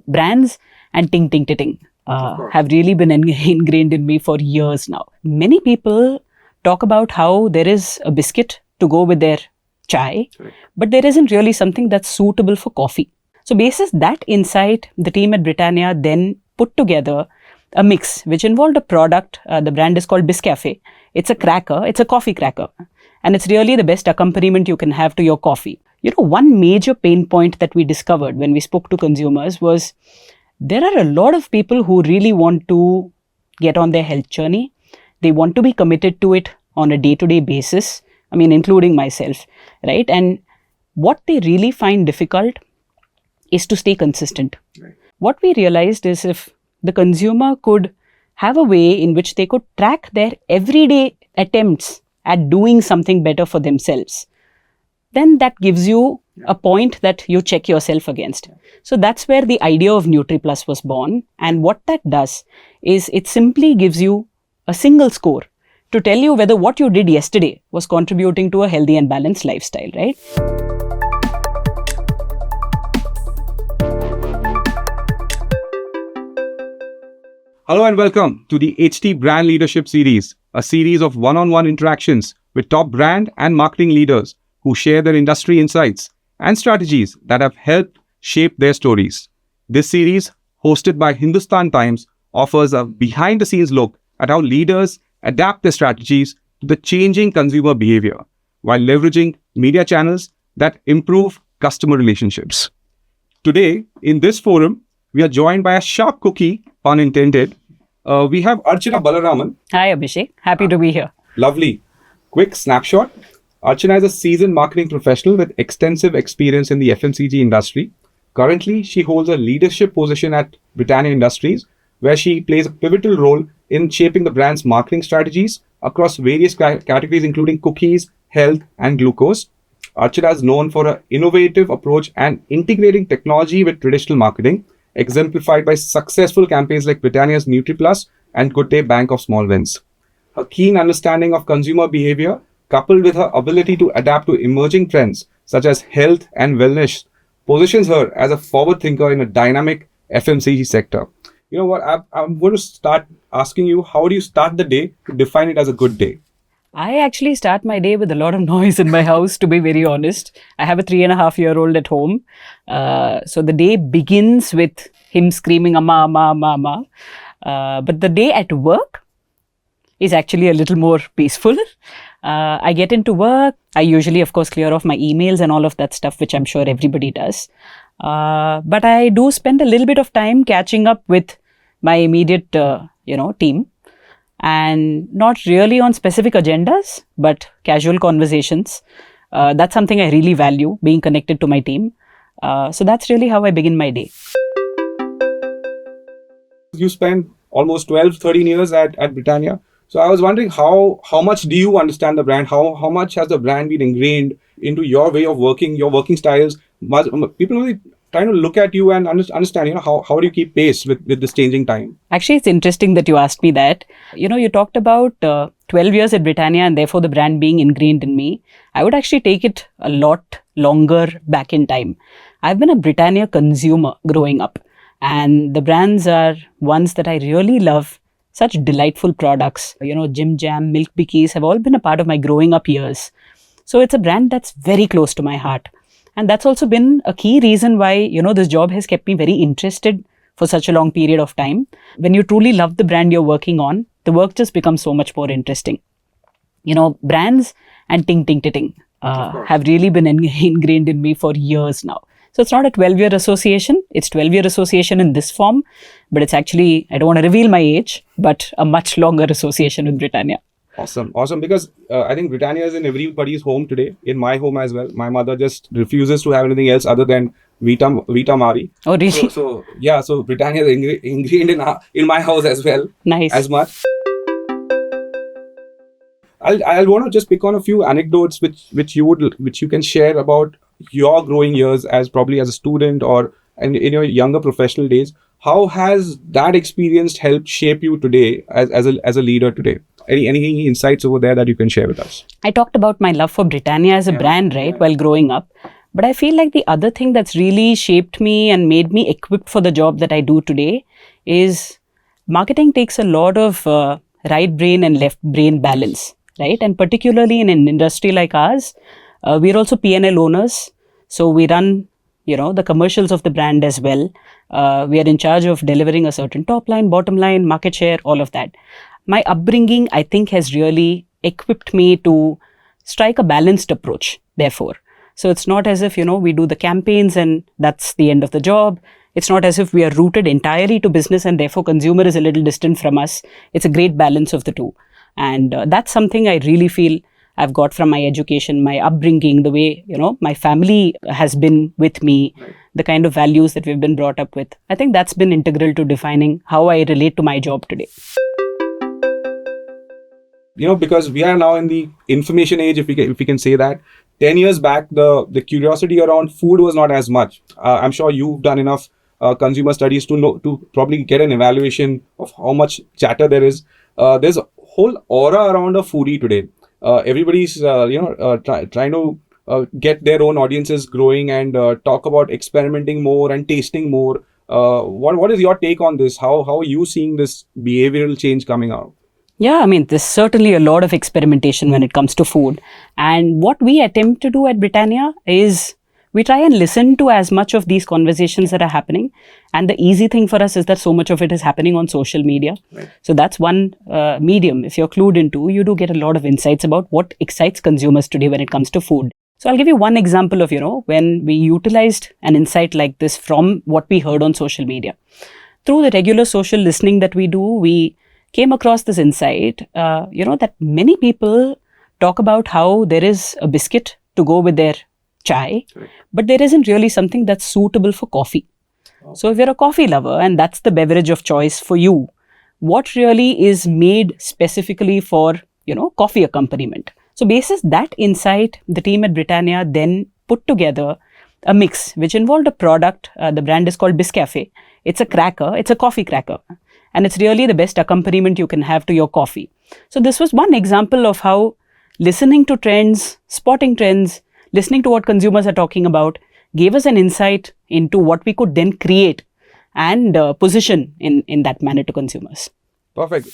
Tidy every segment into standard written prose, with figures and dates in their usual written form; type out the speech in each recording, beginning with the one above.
Brands and ting ting ting have really been ingrained in me for years now. Many people talk about how there is a biscuit to go with their chai, but there isn't really something that's suitable for coffee. So basis that insight, the team at Britannia then put together a mix which involved a product. The brand is called Biscafe. It's a cracker, it's a coffee cracker. And it's really the best accompaniment you can have to your coffee. One major pain point that we discovered when we spoke to consumers was there are a lot of people who really want to get on their health journey. They want to be committed to it on a day-to-day basis. I mean, including myself, right? And what they really find difficult is to stay consistent. Right. What we realized is if the consumer could have a way in which they could track their everyday attempts at doing something better for themselves, then that gives you a point that you check yourself against. So that's where the idea of NutriPlus was born. And what that does is it simply gives you a single score to tell you whether what you did yesterday was contributing to a healthy and balanced lifestyle, right? Hello and welcome to the HT Brand Leadership Series, a series of one-on-one interactions with top brand and marketing leaders who share their industry insights and strategies that have helped shape their stories. This series, hosted by Hindustan Times, offers a behind-the-scenes look at how leaders adapt their strategies to the changing consumer behavior while leveraging media channels that improve customer relationships. Today, in this forum, we are joined by a sharp cookie, pun intended. We have Archana Balaraman. Hi, Abhishek. Happy to be here. Lovely. Quick snapshot. Archana is a seasoned marketing professional with extensive experience in the FMCG industry. Currently, she holds a leadership position at Britannia Industries, where she plays a pivotal role in shaping the brand's marketing strategies across various categories, including cookies, health, and glucose. Archana is known for her innovative approach and integrating technology with traditional marketing, exemplified by successful campaigns like Britannia's NutriPlus and Good Day Bank of Small Wins. Her keen understanding of consumer behavior, coupled with her ability to adapt to emerging trends such as health and wellness, positions her as a forward thinker in a dynamic FMCG sector. You know what? I'm going to start asking you, how do you start the day to define it as a good day? I actually start my day with a lot of noise in my house, to be very honest. I have a 3.5-year-old at home. So the day begins with him screaming, "Amma, Amma, Amma, Amma." But the day at work is actually a little more peaceful. I get into work. I usually, of course, clear off my emails and all of that stuff, which I'm sure everybody does. But I do spend a little bit of time catching up with my immediate, team. And not really on specific agendas, but casual conversations. That's something I really value, being connected to my team. So that's really how I begin my day. You spent almost 12-13 years at Britannia. So I was wondering how much do you understand the brand? How much has the brand been ingrained into your way of working, your working styles? People really trying to look at you and understand, how do you keep pace with this changing time? Actually, it's interesting that you asked me that. You talked about 12 years at Britannia and therefore the brand being ingrained in me. I would actually take it a lot longer back in time. I've been a Britannia consumer growing up, and the brands are ones that I really love. Such delightful products, Jim Jam, Milk Bikis have all been a part of my growing up years. So it's a brand that's very close to my heart. And that's also been a key reason why, this job has kept me very interested for such a long period of time. When you truly love the brand you're working on, the work just becomes so much more interesting. Brands and ting ting ting have really been ingrained in me for years now. So it's not a 12-year association. It's 12-year association in this form, but it's actually, I don't want to reveal my age, but a much longer association with Britannia. Awesome. Because I think Britannia is in everybody's home today, in my home as well. My mother just refuses to have anything else other than Vita Marie. Oh, really? So Britannia is ingrained in my house as well. Nice. As much. I'll want to just pick on a few anecdotes which you can share about your growing years as a student or in your younger professional days. How has that experience helped shape you today as a leader today? Any insights over there that you can share with us? I talked about my love for Britannia as a brand, right, while growing up. But I feel like the other thing that's really shaped me and made me equipped for the job that I do today is marketing takes a lot of right brain and left brain balance, right? And particularly in an industry like ours, we're also P&L owners. So we run, the commercials of the brand as well. We are in charge of delivering a certain top line, bottom line, market share, all of that. My upbringing, I think, has really equipped me to strike a balanced approach, therefore. So it's not as if, we do the campaigns and that's the end of the job. It's not as if we are rooted entirely to business and therefore consumer is a little distant from us. It's a great balance of the two. And that's something I really feel I've got from my education, my upbringing, the way, my family has been with me, the kind of values that we've been brought up with. I think that's been integral to defining how I relate to my job today. Because we are now in the information age, if we can say that. 10 years back, the curiosity around food was not as much. I'm sure you've done enough consumer studies to probably get an evaluation of how much chatter there is. There's a whole aura around a foodie today. Everybody's trying to get their own audiences growing and talk about experimenting more and tasting more. What is your take on this? How are you seeing this behavioral change coming out? Yeah, I mean, there's certainly a lot of experimentation when it comes to food. And what we attempt to do at Britannia is we try and listen to as much of these conversations that are happening. And the easy thing for us is that so much of it is happening on social media. Right. So that's one medium. If you're clued into, you do get a lot of insights about what excites consumers today when it comes to food. So I'll give you one example of, when we utilized an insight like this from what we heard on social media. Through the regular social listening that we do, we came across this insight, that many people talk about how there is a biscuit to go with their chai, but there isn't really something that's suitable for coffee. Oh. So if you're a coffee lover and that's the beverage of choice for you, what really is made specifically for, coffee accompaniment? So basis that insight, the team at Britannia then put together a mix which involved a product. The brand is called Biscafe. It's a cracker. It's a coffee cracker. And it's really the best accompaniment you can have to your coffee. So this was one example of how listening to trends, spotting trends, listening to what consumers are talking about, gave us an insight into what we could then create and position in that manner to consumers. Perfect.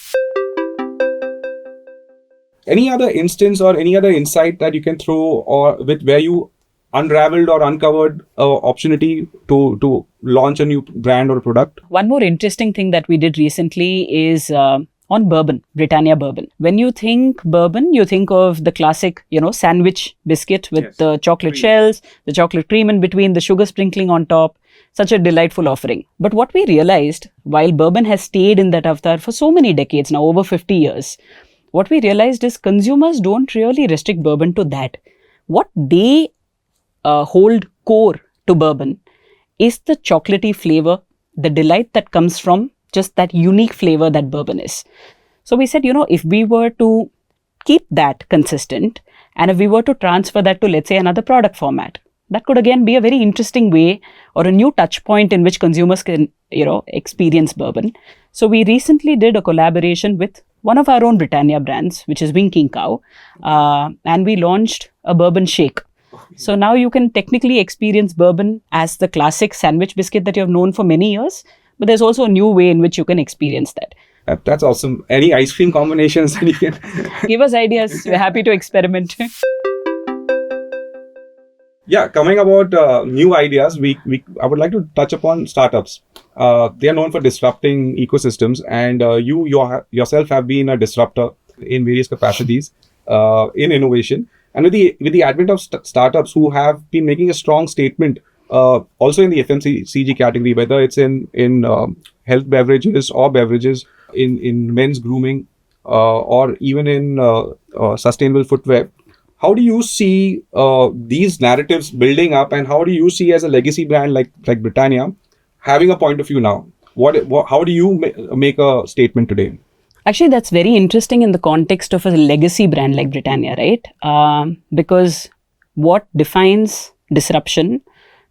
Any other instance or any other insight that you can throw or with where you unraveled or uncovered opportunity to launch a new brand or product? One more interesting thing that we did recently is on bourbon, Britannia Bourbon. When you think bourbon, you think of the classic, sandwich biscuit with the chocolate shells, the chocolate cream in between, the sugar sprinkling on top. Such a delightful offering. But what we realized, while bourbon has stayed in that avatar for so many decades now, over 50 years, what we realized is consumers don't really restrict bourbon to that. What they hold core to bourbon is the chocolatey flavor, the delight that comes from just that unique flavor that bourbon is. So we said, if we were to keep that consistent and if we were to transfer that to, let's say, another product format, that could again be a very interesting way or a new touch point in which consumers can, experience bourbon. So we recently did a collaboration with one of our own Britannia brands, which is Winking Cow, and we launched a bourbon shake. So now you can technically experience bourbon as the classic sandwich biscuit that you have known for many years, but there's also a new way in which you can experience that. That's awesome. Any ice cream combinations that you can give us ideas? We're happy to experiment. Yeah, coming about new ideas, I would like to touch upon startups. They are known for disrupting ecosystems, and you yourself have been a disruptor in various capacities in innovation. And with the advent of startups who have been making a strong statement, also in the FMCG category, whether it's in health beverages or beverages, in men's grooming, or even in sustainable footwear. How do you see these narratives building up, and how do you see as a legacy brand like Britannia having a point of view now? How do you make a statement today? Actually, that's very interesting in the context of a legacy brand like Britannia, right? Because what defines disruption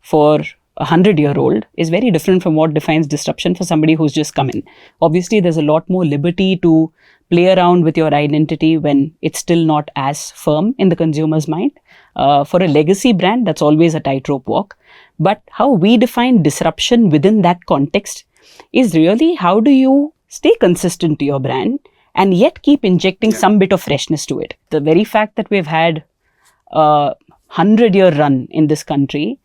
for a 100-year-old is very different from what defines disruption for somebody who's just come in. Obviously, there's a lot more liberty to play around with your identity when it's still not as firm in the consumer's mind. For a legacy brand, that's always a tightrope walk. But how we define disruption within that context is really how do you stay consistent to your brand and yet keep injecting some bit of freshness to it. The very fact that we've had a 100-year run in this country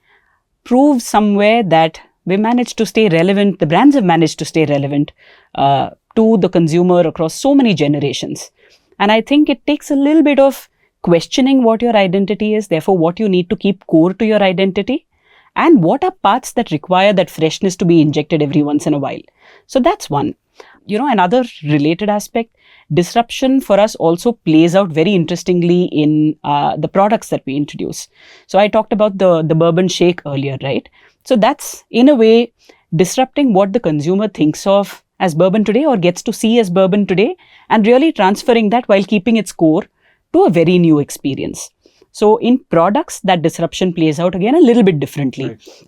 proves somewhere that we managed to stay relevant, the brands have managed to stay relevant to the consumer across so many generations. And I think it takes a little bit of questioning what your identity is, therefore what you need to keep core to your identity, and what are parts that require that freshness to be injected every once in a while. So that's one. Another related aspect, disruption for us also plays out very interestingly in the products that we introduce. So I talked about the bourbon shake earlier, right? So that's in a way disrupting what the consumer thinks of as bourbon today or gets to see as bourbon today, and really transferring that while keeping its core to a very new experience. So in products, that disruption plays out again a little bit differently. Right.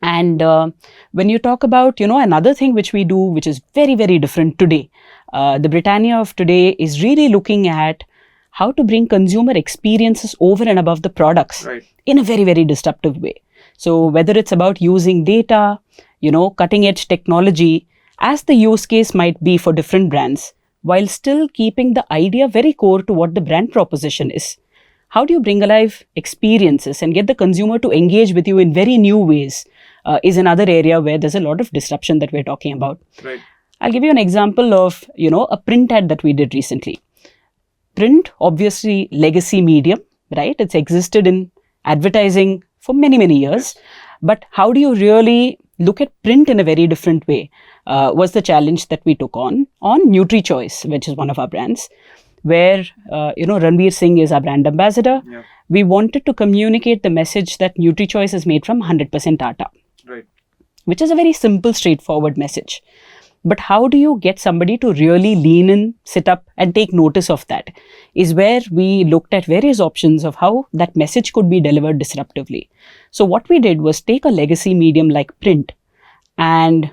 And when you talk about, another thing which we do, which is very, very different today, the Britannia of today is really looking at how to bring consumer experiences over and above the products in a very, very disruptive way. So whether it's about using data, cutting edge technology, as the use case might be for different brands, while still keeping the idea very core to what the brand proposition is. How do you bring alive experiences and get the consumer to engage with you in very new ways is another area where there's a lot of disruption that we're talking about. Right. I'll give you an example of, a print ad that we did recently. Print, obviously legacy medium, right? It's existed in advertising for many, many years. But how do you really look at print in a very different way was the challenge that we took on NutriChoice, which is one of our brands, where, Ranveer Singh is our brand ambassador. Yeah. We wanted to communicate the message that NutriChoice is made from 100% atta, Right. which is a very simple, straightforward message. But how do you get somebody to really lean in, sit up and take notice of that is where we looked at various options of how that message could be delivered disruptively. So what we did was take a legacy medium like print, and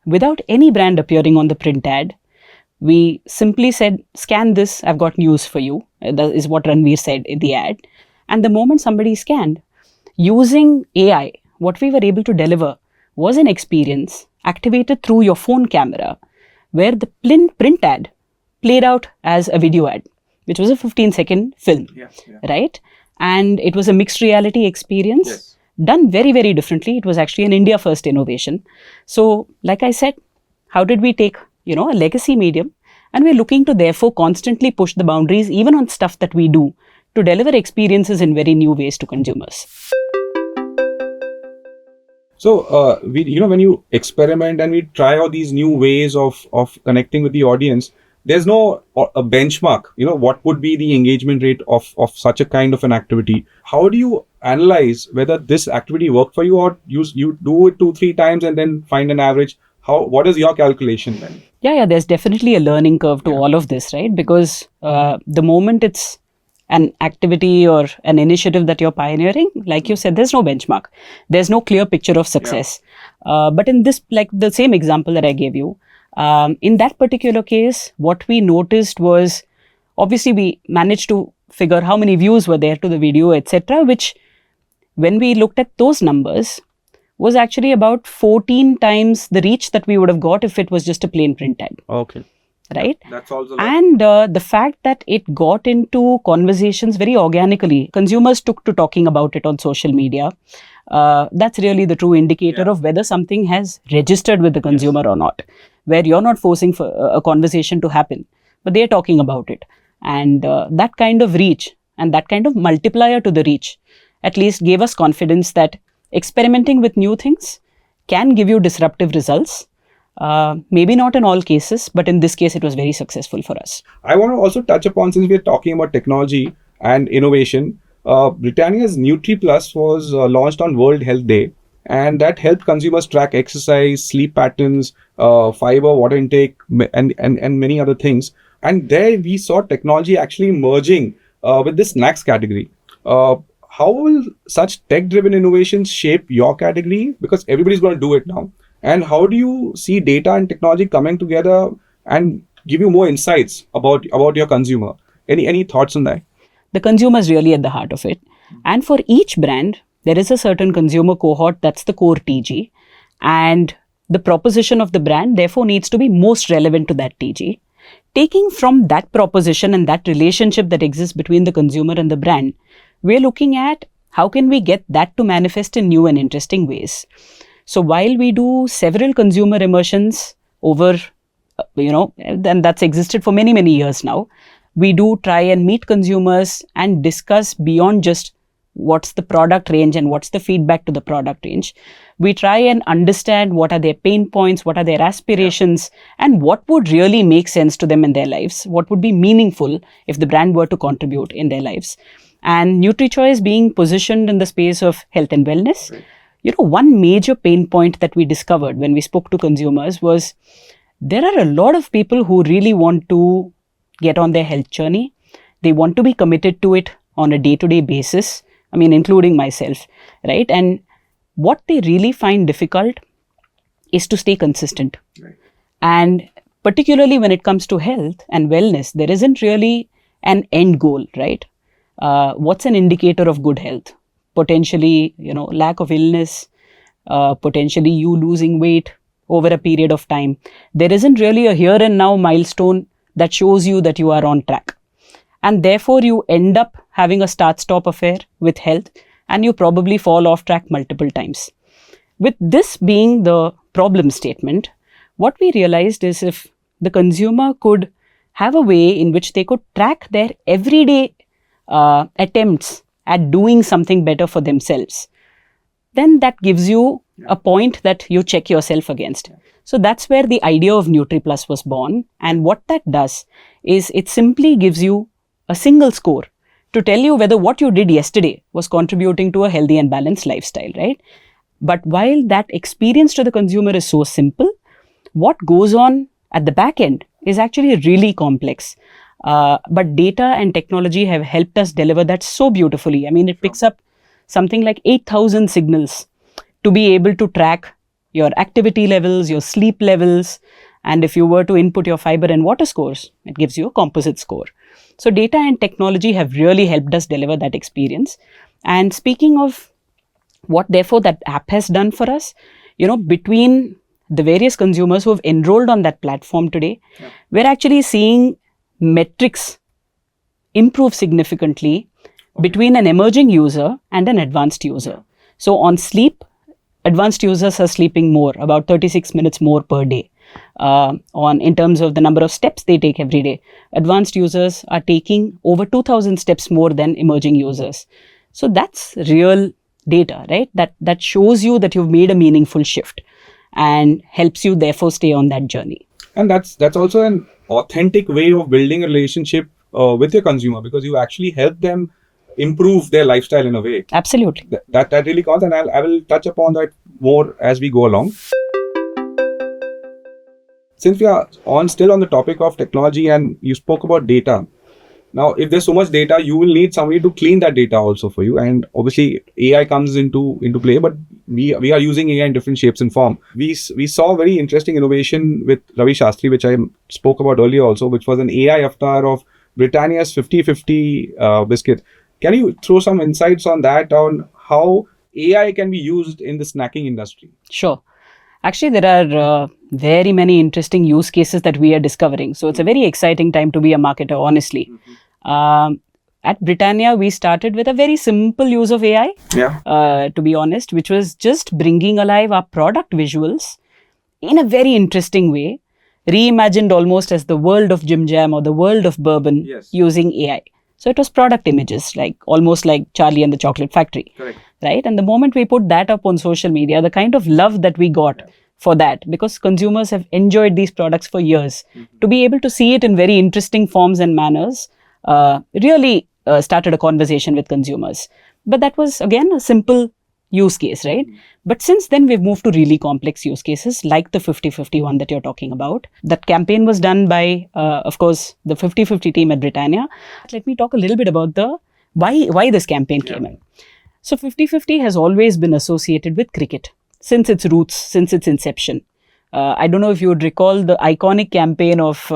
without any brand appearing on the print ad, we simply said, scan this, I've got news for you. That is what Ranveer said in the ad. And the moment somebody scanned, using AI, what we were able to deliver was an experience activated through your phone camera, where the print ad played out as a video ad, which was a 15-second film, right? And it was a mixed reality experience done very, very differently. It was actually an India first innovation. So like I said, how did we take, a legacy medium, and we're looking to therefore constantly push the boundaries even on stuff that we do to deliver experiences in very new ways to consumers. So, when you experiment and we try out these new ways of connecting with the audience, there's no a benchmark, what would be the engagement rate of such a kind of an activity. How do you analyze whether this activity worked for you, or you do it 2-3 times and then find an average? What is your calculation then? Yeah, there's definitely a learning curve to all of this, right? Because the moment it's an activity or an initiative that you're pioneering, like you said, there's no benchmark. There's no clear picture of success. But in this, like the same example that I gave you, in that particular case, what we noticed was, obviously we managed to figure how many views were there to the video, etc., which when we looked at those numbers was actually about 14 times the reach that we would have got if it was just a plain print ad. Okay. Right? That's also. And the fact that it got into conversations very organically, consumers took to talking about it on social media. That's really the true indicator of whether something has registered with the consumer or not, where you're not forcing for a conversation to happen, but they're talking about it. And that kind of reach and that kind of multiplier to the reach at least gave us confidence that experimenting with new things can give you disruptive results. Maybe not in all cases, but in this case, it was very successful for us. I want to also touch upon, since we're talking about technology and innovation, Britannia's NutriPlus was launched on World Health Day, and that helped consumers track exercise, sleep patterns, fiber, water intake, and many other things. And there we saw technology actually merging with the snacks category. How will such tech-driven innovations shape your category? Because everybody's going to do it now. And how do you see data and technology coming together and give you more insights about your consumer. Any thoughts on that? The consumer is really at the heart of it. And for each brand, there is a certain consumer cohort that's the core TG. And the proposition of the brand, therefore, needs to be most relevant to that TG. Taking from that proposition and that relationship that exists between the consumer and the brand, we're looking at how can we get that to manifest in new and interesting ways. So while we do several consumer immersions over, and that's existed for many, many years now, we do try and meet consumers and discuss beyond just what's the product range and what's the feedback to the product range. We try and understand what are their pain points, what are their aspirations, and what would really make sense to them in their lives, what would be meaningful if the brand were to contribute in their lives. And NutriChoice being positioned in the space of health and wellness, one major pain point that we discovered when we spoke to consumers was there are a lot of people who really want to get on their health journey. They want to be committed to it on a day-to-day basis. I mean, including myself, right? And what they really find difficult is to stay consistent. Right. And particularly when it comes to health and wellness, there isn't really an end goal, right? What's an indicator of good health? Potentially, lack of illness, potentially you losing weight over a period of time. There isn't really a here and now milestone that shows you that you are on track. And therefore, you end up having a start-stop affair with health, and you probably fall off track multiple times. With this being the problem statement, what we realized is if the consumer could have a way in which they could track their everyday attempts at doing something better for themselves, then that gives you a point that you check yourself against. So that's where the idea of NutriPlus was born. And what that does is it simply gives you a single score to tell you whether what you did yesterday was contributing to a healthy and balanced lifestyle, right? But while that experience to the consumer is so simple, what goes on at the back end is actually really complex. But data and technology have helped us deliver that so beautifully. I mean, it picks up something like 8,000 signals to be able to track your activity levels, your sleep levels, and if you were to input your fiber and water scores, it gives you a composite score. So data and technology have really helped us deliver that experience. And speaking of what therefore that app has done for us, between the various consumers who have enrolled on that platform today, we're actually seeing metrics improve significantly between an emerging user and an advanced user. So on sleep, advanced users are sleeping more, about 36 minutes more per day. In terms of the number of steps they take every day, advanced users are taking over 2,000 steps more than emerging users. So that's real data, right? That shows you that you've made a meaningful shift and helps you therefore stay on that journey. And that's also an authentic way of building a relationship with your consumer, because you actually help them improve their lifestyle in a way. Absolutely. That really counts, and I will touch upon that more as we go along. Since we are still on the topic of technology and you spoke about data, now if there's so much data, you will need somebody to clean that data also for you. And obviously AI comes into play, but we are using AI in different shapes and form. We saw very interesting innovation with Ravi Shastri, which I spoke about earlier also, which was an AI avatar of Britannia's 50/50 biscuit. Can you throw some insights on that, on how AI can be used in the snacking industry? Sure. Actually, there are very many interesting use cases that we are discovering. So it's a very exciting time to be a marketer, honestly. At Britannia, we started with a very simple use of AI, to be honest, which was just bringing alive our product visuals in a very interesting way, reimagined almost as the world of Jim Jam or the world of bourbon using AI. So it was product images, almost like Charlie and the Chocolate Factory. Correct. Right? And the moment we put that up on social media, the kind of love that we got for that, because consumers have enjoyed these products for years, to be able to see it in very interesting forms and manners, really started a conversation with consumers. But that was, again, a simple use case, right? But since then, we've moved to really complex use cases like the 50/50 one that you're talking about. That campaign was done by, of course, the 50/50 team at Britannia. Let me talk a little bit about the why this campaign came in. So 50/50 has always been associated with cricket since its roots, since its inception. I don't know if you would recall the iconic campaign of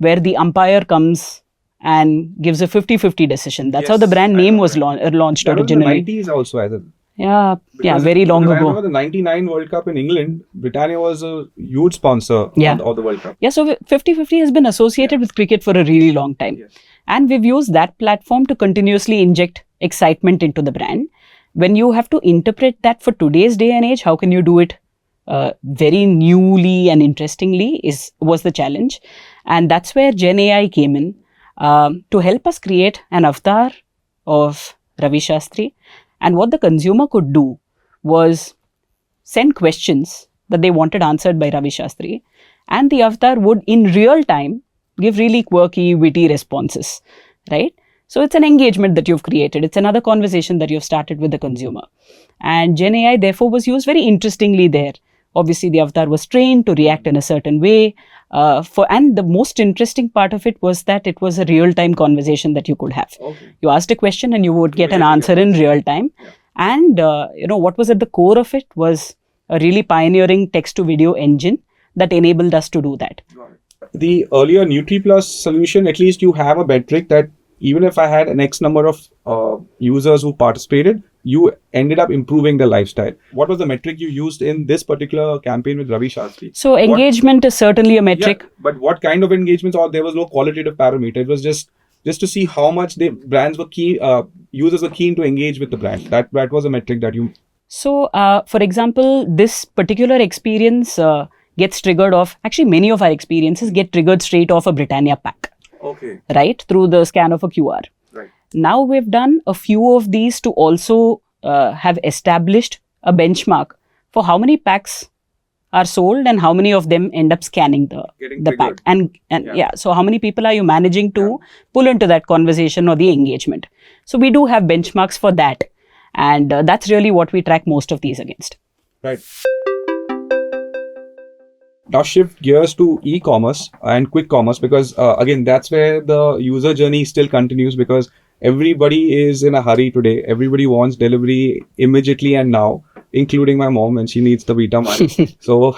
where the umpire comes and gives a 50-50 decision. That's how the brand I name know was that. launched That was in originally. the 90s also, I think. Yeah, Because very long I ago. remember the 99 World Cup in England, Britannia was a huge sponsor of the World Cup. Yeah, so 50-50 has been associated with cricket for a really long time. Yes. And we've used that platform to continuously inject excitement into the brand. When you have to interpret that for today's day and age, how can you do it very newly and interestingly was the challenge. And that's where Gen AI came in to help us create an avatar of Ravi Shastri. And what the consumer could do was send questions that they wanted answered by Ravi Shastri, and the avatar would in real time give really quirky, witty responses, right? So it's an engagement that you've created. It's another conversation that you've started with the consumer. And Gen AI therefore was used very interestingly there. Obviously, the avatar was trained to react in a certain way. And the most interesting part of it was that it was a real-time conversation that you could have. Okay. You asked a question and you would get an answer in real time. Yeah. And what was at the core of it was a really pioneering text-to-video engine that enabled us to do that. The earlier NutriPlus solution, at least you have a metric that even if I had an X number of users who participated, you ended up improving their lifestyle. What was the metric you used in this particular campaign with Ravi Shastri? So engagement is certainly a metric. Yeah, but what kind of engagements? Or there was no qualitative parameter. It was just to see how much the brands were keen, users were keen to engage with the brand. That was a metric that you. So, for example, this particular experience gets triggered off. Actually, many of our experiences get triggered straight off a Britannia pack. Okay. Right, through the scan of a QR. Right. Now we've done a few of these to also have established a benchmark for how many packs are sold and how many of them end up scanning the pack. And so how many people are you managing to pull into that conversation or the engagement? So we do have benchmarks for that. And that's really what we track most of these against. Right. Now shift gears to e-commerce and quick commerce, because again, that's where the user journey still continues, because everybody is in a hurry today. Everybody wants delivery immediately and now, including my mom, and she needs the Vita money. So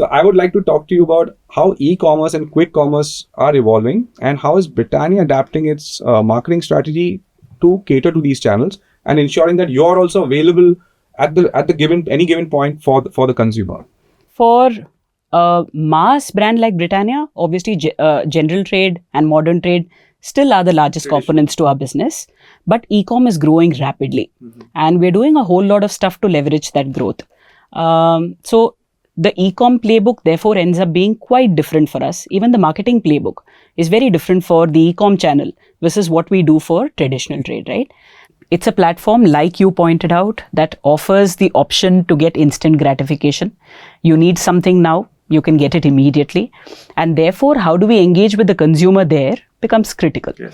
I would like to talk to you about how e-commerce and quick commerce are evolving, and how is Britannia adapting its marketing strategy to cater to these channels and ensuring that you're also available at any given point for the consumer. For a mass brand like Britannia, obviously general trade and modern trade still are the largest components to our business, but e-com is growing rapidly, and we're doing a whole lot of stuff to leverage that growth. So the e-com playbook therefore ends up being quite different for us. Even the marketing playbook is very different for the e-com channel versus what we do for traditional trade, right? It's a platform, like you pointed out, that offers the option to get instant gratification. You need something now, you can get it immediately. And therefore, how do we engage with the consumer there becomes critical. Yes.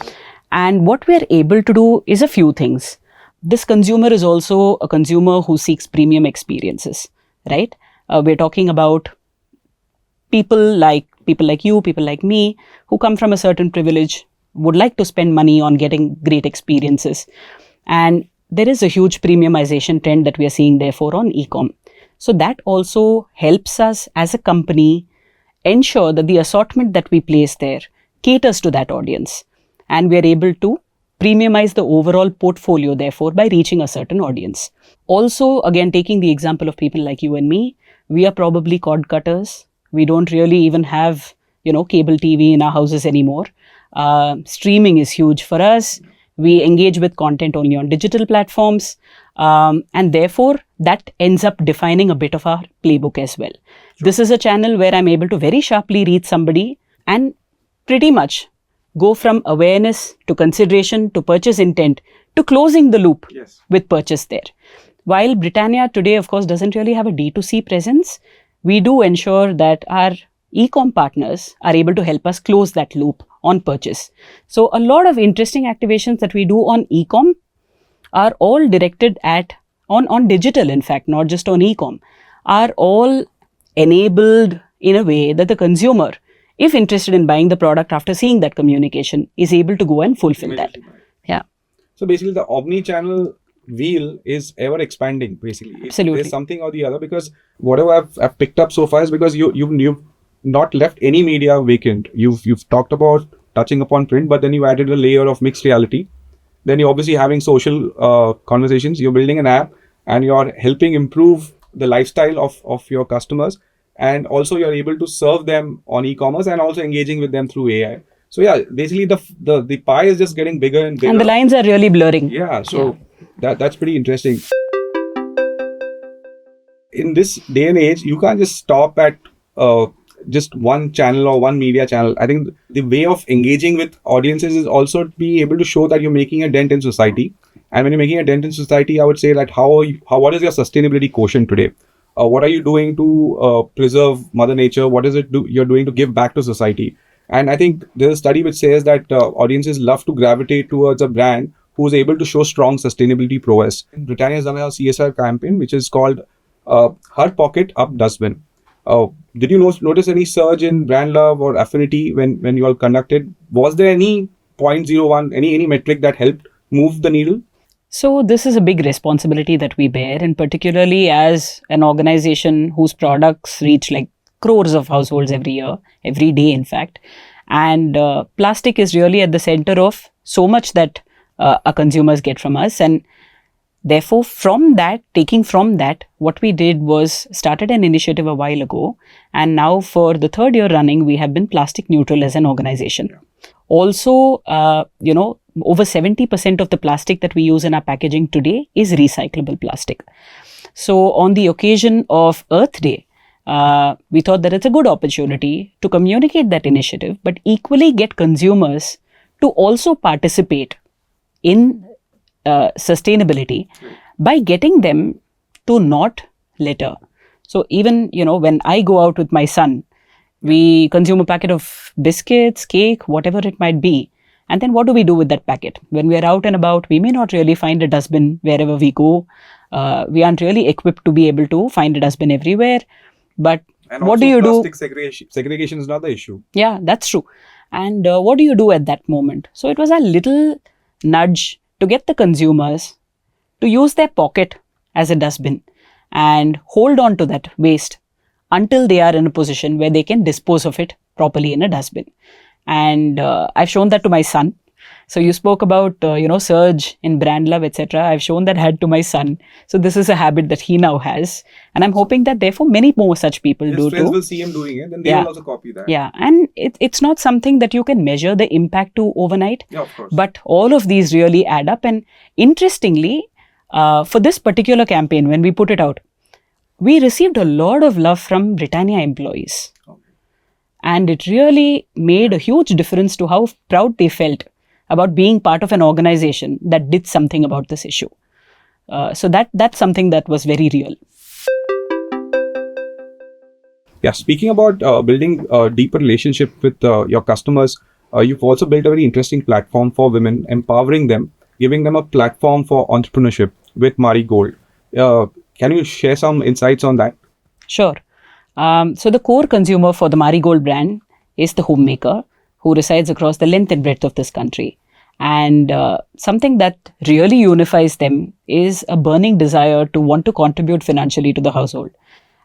And what we're able to do is a few things. This consumer is also a consumer who seeks premium experiences, right? We're talking about people like you, people like me, who come from a certain privilege, would like to spend money on getting great experiences. And there is a huge premiumization trend that we are seeing therefore on e-com. So that also helps us as a company ensure that the assortment that we place there caters to that audience. And we are able to premiumize the overall portfolio therefore by reaching a certain audience. Also, again, taking the example of people like you and me, we are probably cord cutters. We don't really even have, cable TV in our houses anymore. Streaming is huge for us. We engage with content only on digital platforms. And therefore, that ends up defining a bit of our playbook as well. Sure. This is a channel where I'm able to very sharply reach somebody and pretty much go from awareness to consideration to purchase intent to closing the loop with purchase there. While Britannia today, of course, doesn't really have a D2C presence, we do ensure that our e-com partners are able to help us close that loop on purchase. So a lot of interesting activations that we do on e-com are all directed at, on digital in fact, not just on e-com, are all enabled in a way that the consumer, if interested in buying the product after seeing that communication, is able to go and fulfill that. Yeah. So basically the omni-channel wheel is ever expanding basically. Absolutely. There's something or the other, because whatever I've picked up so far is because you've not left any media vacant. You've talked about touching upon print, but then you added a layer of mixed reality. Then you're obviously having social conversations. You're building an app and you're helping improve the lifestyle of your customers. And also you're able to serve them on e-commerce and also engaging with them through AI. So yeah, basically the pie is just getting bigger and bigger. And the lines are really blurring. Yeah, so that's pretty interesting. In this day and age, you can't just stop at just one channel or one media channel. I think the way of engaging with audiences is also to be able to show that you're making a dent in society. And when you're making a dent in society, I would say that what is your sustainability quotient today? What are you doing to preserve Mother Nature? What is it you're doing to give back to society? And I think there's a study which says that audiences love to gravitate towards a brand who's able to show strong sustainability prowess. Britannia has done a CSR campaign which is called Her Pocket Up Dustbin. Did you notice any surge in brand love or affinity when you all conducted? Was there any 0.01, any metric that helped move the needle? So this is a big responsibility that we bear, and particularly as an organization whose products reach like crores of households every year, every day in fact. And plastic is really at the center of so much that our consumers get from us. And therefore, taking from that, what we did was started an initiative a while ago. And now for the third year running, we have been plastic neutral as an organization. Yeah. Also, over 70% of the plastic that we use in our packaging today is recyclable plastic. So on the occasion of Earth Day, we thought that it's a good opportunity to communicate that initiative, but equally get consumers to also participate in sustainability by getting them to not litter. So even, when I go out with my son, we consume a packet of biscuits, cake, whatever it might be. And then what do we do with that packet? When we are out and about, we may not really find a dustbin wherever we go. We aren't really equipped to be able to find a dustbin everywhere. But and what do you do? Segregation is another issue. Yeah, that's true. And what do you do at that moment? So it was a little nudge to get the consumers to use their pocket as a dustbin and hold on to that waste until they are in a position where they can dispose of it properly in a dustbin. And I've shown that to my son. So you spoke about, surge in brand love, etc. I've shown that had to my son. So this is a habit that he now has. And I'm hoping that therefore many more such people do too. His friends will see him doing it, then they will also copy that. Yeah, and it's not something that you can measure the impact to overnight. Yeah, of course. But all of these really add up. And interestingly, for this particular campaign, when we put it out, we received a lot of love from Britannia employees. Okay. And it really made a huge difference to how proud they felt about being part of an organization that did something about this issue. So that's something that was very real. Yeah, speaking about building a deeper relationship with your customers, you've also built a very interesting platform for women, empowering them, giving them a platform for entrepreneurship with Marigold. Can you share some insights on that? Sure. So the core consumer for the Marigold brand is the homemaker who resides across the length and breadth of this country. And something that really unifies them is a burning desire to want to contribute financially to the household.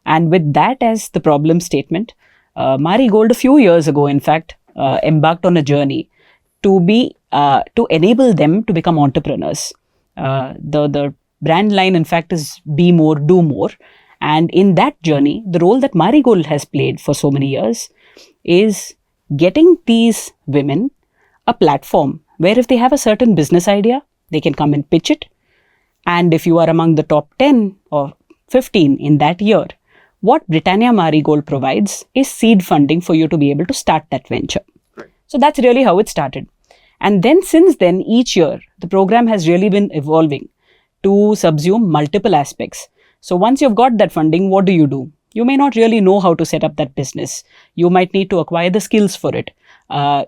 And with that as the problem statement, Marigold a few years ago, in fact, embarked on a journey to enable them to become entrepreneurs. The brand line, in fact, is be more, do more. And in that journey, the role that Marigold has played for so many years is getting these women a platform where if they have a certain business idea, they can come and pitch it. And if you are among the top 10 or 15 in that year, what Britannia Marigold provides is seed funding for you to be able to start that venture. Right. So that's really how it started. And then since then, each year, the program has really been evolving to subsume multiple aspects. So once you've got that funding, what do? You may not really know how to set up that business. You might need to acquire the skills for it.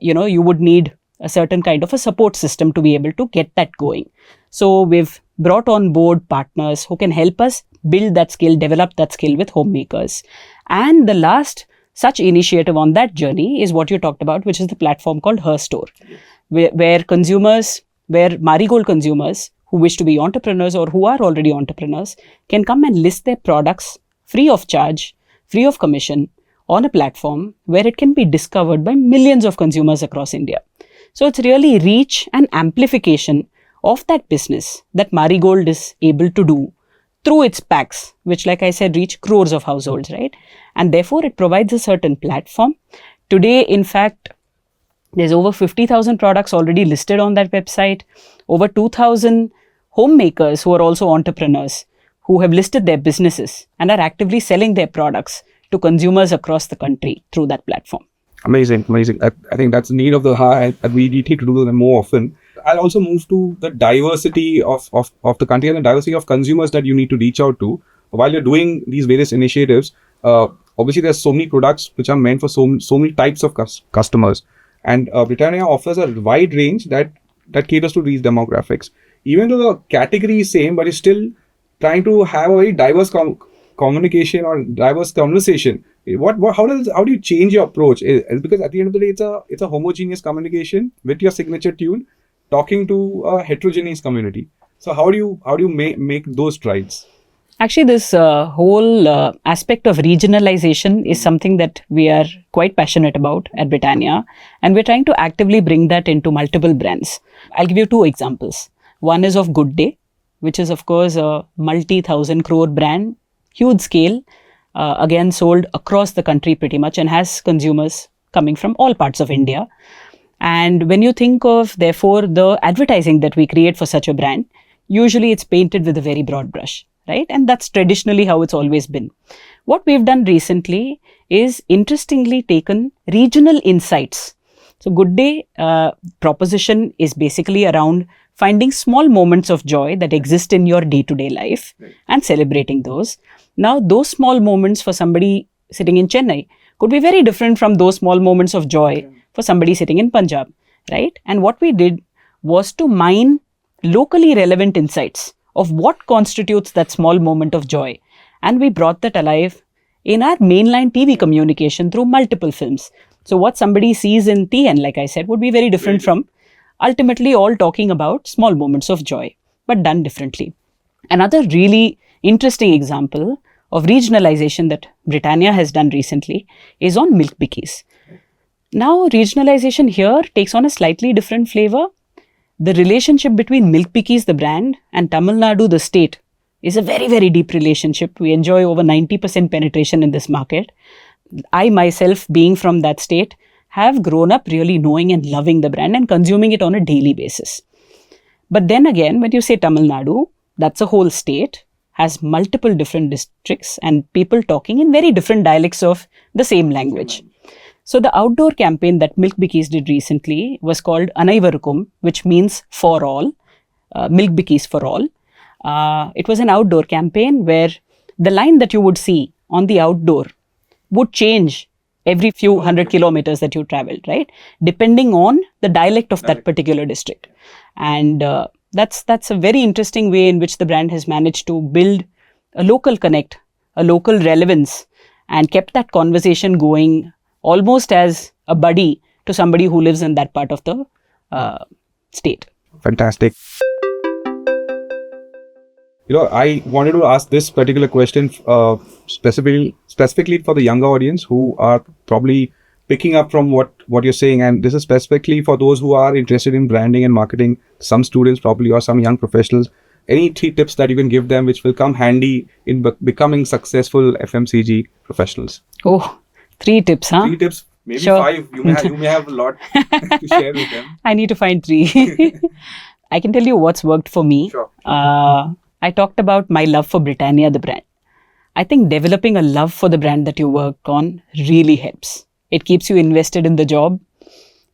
You would need a certain kind of a support system to be able to get that going. So we've brought on board partners who can help us build that skill, develop that skill with homemakers. And the last such initiative on that journey is what you talked about, which is the platform called Her Store, where Marigold consumers who wish to be entrepreneurs or who are already entrepreneurs can come and list their products free of charge, free of commission on a platform where it can be discovered by millions of consumers across India. So it's really reach and amplification of that business that Marigold is able to do through its packs, which, like I said, reach crores of households, right? And therefore, it provides a certain platform. Today, in fact, there's over 50,000 products already listed on that website, over 2,000 homemakers who are also entrepreneurs who have listed their businesses and are actively selling their products to consumers across the country through that platform. Amazing. I think that's the need of the hour, and we need to do them more often. I'll also move to the diversity of the country and the diversity of consumers that you need to reach out to while you're doing these various initiatives. Obviously, there's so many products which are meant for so many types of customers, and Britannia offers a wide range that caters to these demographics. Even though the category is same, but it's still trying to have a very diverse communication or diverse conversation. How do you change your approach? Because at the end of the day, it's a homogeneous communication with your signature tune, talking to a heterogeneous community. So how do you make those strides? Actually, this whole aspect of regionalization is something that we are quite passionate about at Britannia, and we're trying to actively bring that into multiple brands. I'll give you two examples. One is of Good Day, which is of course a multi-thousand crore brand, huge scale, again sold across the country pretty much, and has consumers coming from all parts of India. And when you think of, therefore, the advertising that we create for such a brand, usually it's painted with a very broad brush, right? And that's traditionally how it's always been. What we've done recently is interestingly taken regional insights. So Good Day proposition is basically around finding small moments of joy that exist in your day-to-day life and celebrating those. Now, those small moments for somebody sitting in Chennai could be very different from those small moments of joy for somebody sitting in Punjab, right? And what we did was to mine locally relevant insights of what constitutes that small moment of joy. And we brought that alive in our mainline TV communication through multiple films. So what somebody sees in TN, like I said, would be very different from ultimately all talking about small moments of joy, but done differently. Another really interesting example of regionalization that Britannia has done recently is on milk bikis. Now, regionalization here takes on a slightly different flavor. The relationship between Milk Bikis, the brand, and Tamil Nadu, the state, is a very, very deep relationship. We enjoy over 90% penetration in this market. I myself, being from that state, have grown up really knowing and loving the brand and consuming it on a daily basis. But then again, when you say Tamil Nadu, that's a whole state, has multiple different districts and people talking in very different dialects of the same language. So the outdoor campaign that Milk Bikis did recently was called Anaivarukum, which means for all, Milk Bikis for all. It was an outdoor campaign where the line that you would see on the outdoor would change every few hundred kilometers that you traveled, right? Depending on the dialect of that particular district. And that's a very interesting way in which the brand has managed to build a local connect, a local relevance, and kept that conversation going almost as a buddy to somebody who lives in that part of the state. Fantastic. I wanted to ask this particular question specifically for the younger audience who are probably picking up from what you're saying, and this is specifically for those who are interested in branding and marketing, some students probably or some young professionals. Any 3 tips that you can give them which will come handy in becoming successful FMCG professionals? Oh, 3 tips, huh? 3 tips, maybe Sure. 5. You may have a lot to share with them. I need to find 3. I can tell you what's worked for me. Sure. I talked about my love for Britannia, the brand. I think developing a love for the brand that you work on really helps. It keeps you invested in the job.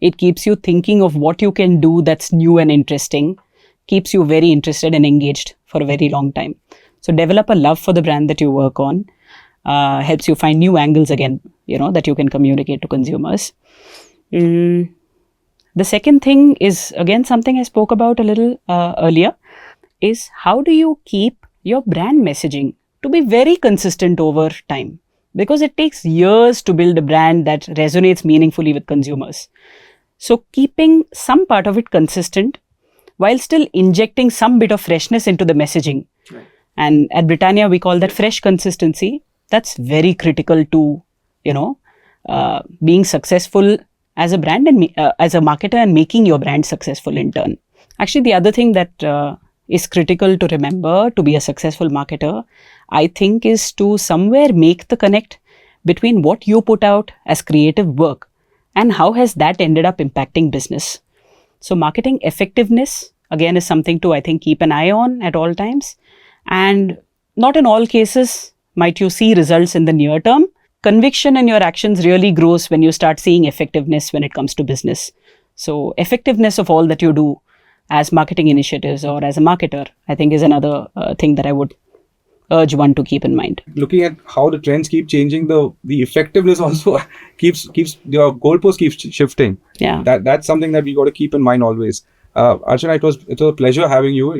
It keeps you thinking of what you can do that's new and interesting. Keeps you very interested and engaged for a very long time. So develop a love for the brand that you work on. Helps you find new angles again, that you can communicate to consumers. The second thing is, again, something I spoke about a little earlier, is how do you keep your brand messaging to be very consistent over time? Because it takes years to build a brand that resonates meaningfully with consumers. So keeping some part of it consistent while still injecting some bit of freshness into the messaging. Right. And at Britannia, we call that fresh consistency. That's very critical to, being successful as a brand and as a marketer, and making your brand successful in turn. Actually, the other thing that is critical to remember to be a successful marketer, I think, is to somewhere make the connect between what you put out as creative work and how has that ended up impacting business. So marketing effectiveness, again, is something to, I think, keep an eye on at all times. And not in all cases might you see results in the near term. Conviction in your actions really grows when you start seeing effectiveness when it comes to business. So effectiveness of all that you do as marketing initiatives or as a marketer, I think, is another thing that I would urge one to keep in mind. Looking at how the trends keep changing, the effectiveness also keeps your goalpost keeps shifting. Yeah, that's something that we got to keep in mind always. Archana, it was a pleasure having you.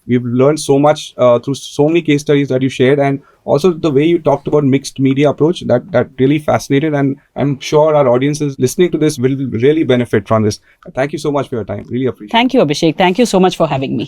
We've learned so much through so many case studies that you shared, and also the way you talked about mixed media approach that really fascinated, and I'm sure our audiences listening to this will really benefit from this. Thank you so much for your time. Really appreciate it. Thank you, Abhishek. Thank you so much for having me.